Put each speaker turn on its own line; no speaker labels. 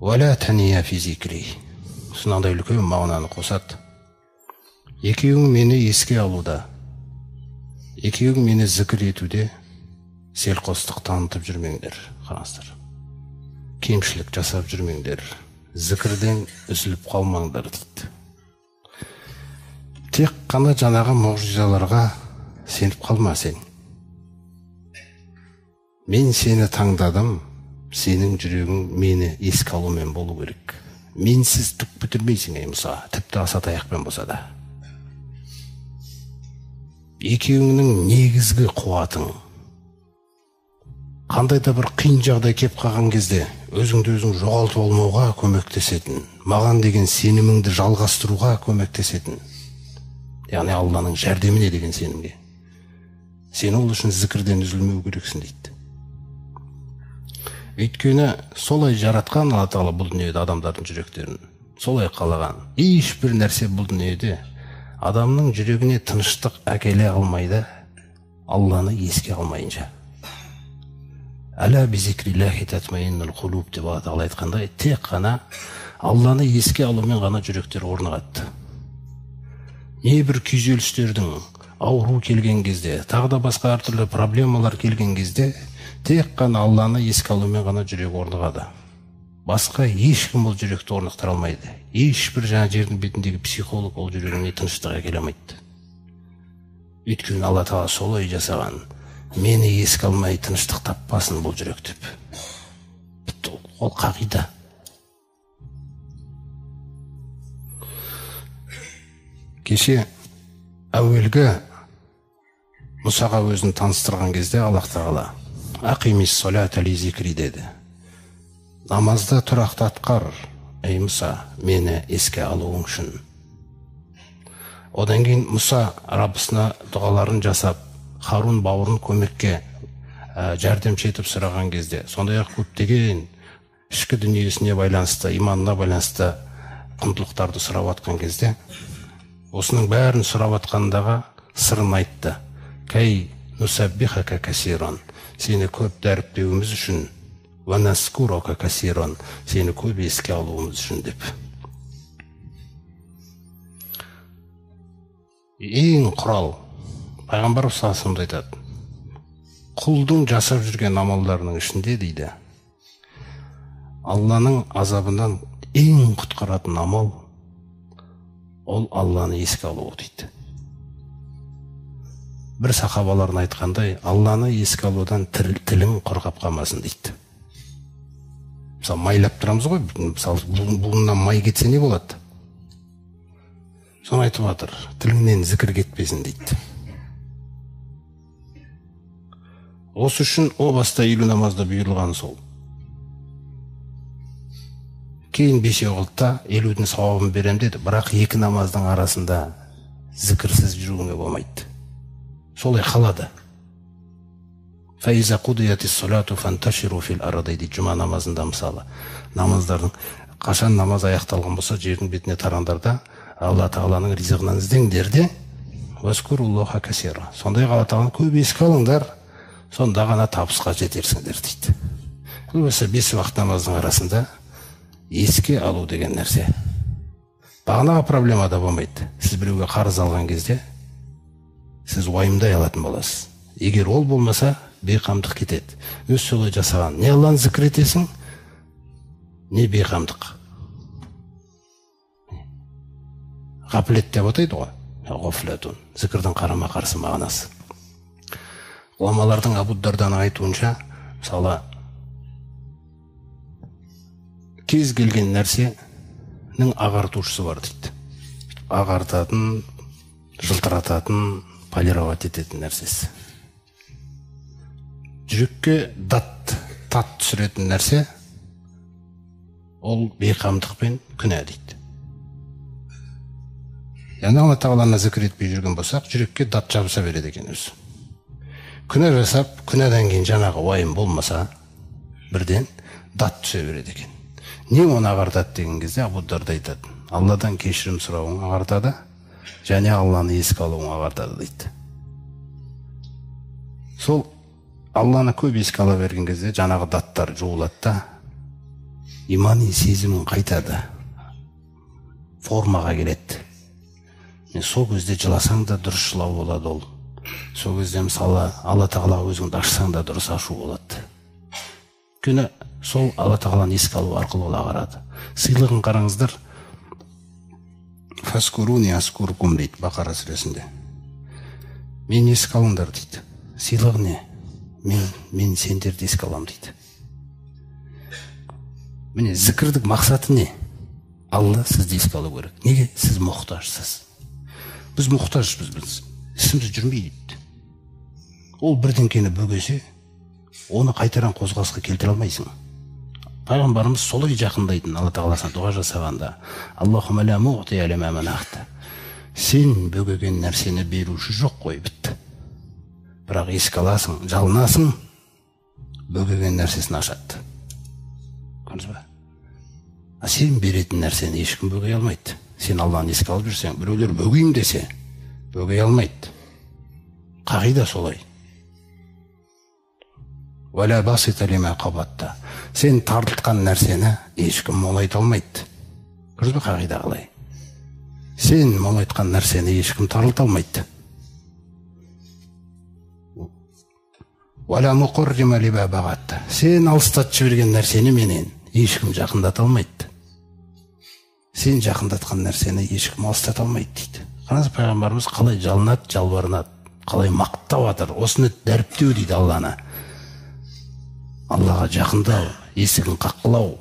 Вала тания фи зикри. Сынандай үлкен мағынаны қосады. Екеуің мені еске алуда, екеуің мені зікір етуде селқостық танытып жүрмеңдер. Қараңыздар. Кемшілік жасап жүрмеңдер. Зікірден үзіліп қалмаңдар дейді. Тек қана жаңағы мұғжизаларға сеніп қалма сен. Мен сені таңдадым, сенің жүрегің мені еске алумен болу керек. Менсіз түк бітірмейсің, ей Мұса, тіпті асатаяқпен болса да. Екеуіңнің негізгі қуатың қандай да бір қиын жағдай кеп қалған кезде өзіңді өзің жоғалтып алмауға көмектесетін, маған деген сеніміңді жалғастыруға көмектесетін, яғни Алланың жәрдеміне деген сенімге. Сен ол үшін зікірден үзілмеу керексің дейді. Өйткені солай жаратқан Алла Тағала бұл дүниеде адамдардың жүректерін, солай қалаған. Ешбір нәрсе бұл дүниеде адамның жүрегіне тыныштық әкеле алмайды, Алланы еске алмайынша. Әла бизикриллахи татмаиннул қулуб деп Алла Тағала айтқандай, тек қана Алланы еске алумен ғана жүректер орнығады. Небір күйзелістердің ауру келген кезде, тағы да басқа әртүрлі проблемалар келген кезде, тек қана Алланы еске алумен ғана жүрек орнығады. Басқа ешкім бұл жүректі орнықтыра алмайды. Ешбір жаңа жердің бетіндегі психолог ол жүрегіне тыныштық әкеле алмайды. Өйткені Алла Тағала солай жасаған. Мені еске алмай тыныштық таппасын бұл жүрек деп. Ол қағида. Кеше әуелгі Мұсаға өзін таныстырған кезде Аллах Тағала Ақимис солат али зикри деді. Намазда тұрақты атқар, ей Мұса, мені еске алуың үшін. Одан кейін Мұса Раббысына дұғаларын жасап, Харун бауырын көмекке жәрдемші етіп сұраған кезде, сондай-ақ көптеген ішкі дүниесіне байланысты, иманына байланысты құндылықтарды сұрап атқан кезде, осының бәрін сұрап атқандағы сырын айтты. Кай нусаббихака касиран. Сені көп дәріптеуіміз үшін, ва наскурака касиран. Сені көп еске алуымыз үшін деп. Ең құрал, Пайғамбар саласында айтады, құлдың жасап жүрген амалдарының ішінде дейді, Алланың азабынан ең құтқаратын амал ол Алланы еске алуы дейді. Бір сахабаларын айтқандай, Алланы еске алудан тілің қорғап қалмасын дейді. Мысалы, майлап тұрамыз ғой, мысалы, буыннан май кетсе не болады? Соны айтып жатыр, тіліңнен зікір кетпесін дейді. Осы үшін о баста елу намазда бұйырылған сол. Кейін бешеу қылтта елудің сауабын берем деді, бірақ екі намаздың арасында зікірсіз жүруіңе болмайды. Солай қалады. Фаиза қудиятис солату фанташиру фил арада дейді жұма намазында мысалы. Намаздардың қашан намаз аяқталған болса, жердің бетіне тараңдарда Алла Тағаланың ризығынан іздеңдер де, васкуруллаха касира. Сондай Алла Тағаланы көп еске алыңдар, сонда ғана табысқа жетерсіңдер дейді. Осы 5 уақыт намаздың арасында еске алу деген нәрсе. Бағанаға проблема да болмайды. Сіз біреуге қарыз алған кезде сіз уайымдай алатын боласыз. Егер ол болмаса, бейқамдық кетеді. Өз солай жасаған. Не Алланы зікір етесің, не бейқамдық. Ғафлет деп атайды ғой. Ғафлетун. Зікірдің қарама қарсы мағынасы. Ғұламалардың Абу Дарданың айтуынша, мысалы, кез келген нәрсенің ағартушысы бар дейді. Ағартатын, жылтырататын, полировать ететін нәрсесі. Жүрекке тат түсіретін нәрсе ол бейқамдық пен күнә дейді. Яғни Алла Тағаланы зікір етпей жүрген болсақ, жүрекке дат жабыса береді екен өзі. Күнә жасап, күнәдан кейін жаңағы уайым болмаса, бірден дат түсе береді екен. Не оны ағартады деген кезде Абу Дарда айтады, Алладан кешірім сұрауың ағартады, және Алланы еске алуың ағартады дейді. Сол Алланы көп еске ала берген кезде жаңағы даттар жуылады да, имани сезімін қайтады, формаға келеді. Сол кезде жыласаң да дұрыс жылау болады ол. Сол кезде мысалы Алла тағалаға өзіңді ашсаң да дұрыс ашу болады. Күні сол Алла тағаланы еске алу арқылы ол ағарады. Сыйлығын қараңыздар. Фаскуруни аскуркум дейді Бақара сүресінде. Мен еске алыңдар дейді. Сыйлығы не? Мен сендерді еске алам дейді. Міне зікірдік мақсаты не? Алла сізді еске алу керек. Неге? Сіз мұқтажсыз. Біз мұқтажбыз, біз ісіміз жүрмейді. Ол бірдеңкені бөгесе, оны қайтаран қозғалысқа келтіре алмайсың. Пайғамбарымыз солай жақындайтын Алла тағаласына дұға жасағанда, Аллахумма ла муътия лима манахта. Сен бөгеген нәрсені беруші жоқ қой, бітті. Бірақ еске аласың, жалынасың, бөгеген нәрсесін ашады. Көрдіңіз бе? Сен беретін нәрсені ешкім бөгей алмайды. Сен Алланы еске алып жүрсең, біреулер бөгейім десе, бөгей алмайды. Қағида солай. Валя басита лима қабатта. Сен тартылған нәрсені ешкім молайта алмайды. Көрдіңіз бе қағида қалай? Сен молайтқан нәрсені ешкім тарылта алмайды. Валя муқаррима лима бағатта. Сен алыстатып жіберген нәрсені менен ешкім жақындата алмайды. Сен жақындатқан нәрсені ешкім алыстата алмайды дейді. Қараңыз, пайғамбарымыз қалай жалынады, жалбарынады, қалай мақтап жатыр. Осыны дәріптеу дейді Алланы. Аллаға жақындау, есігін қаққылау,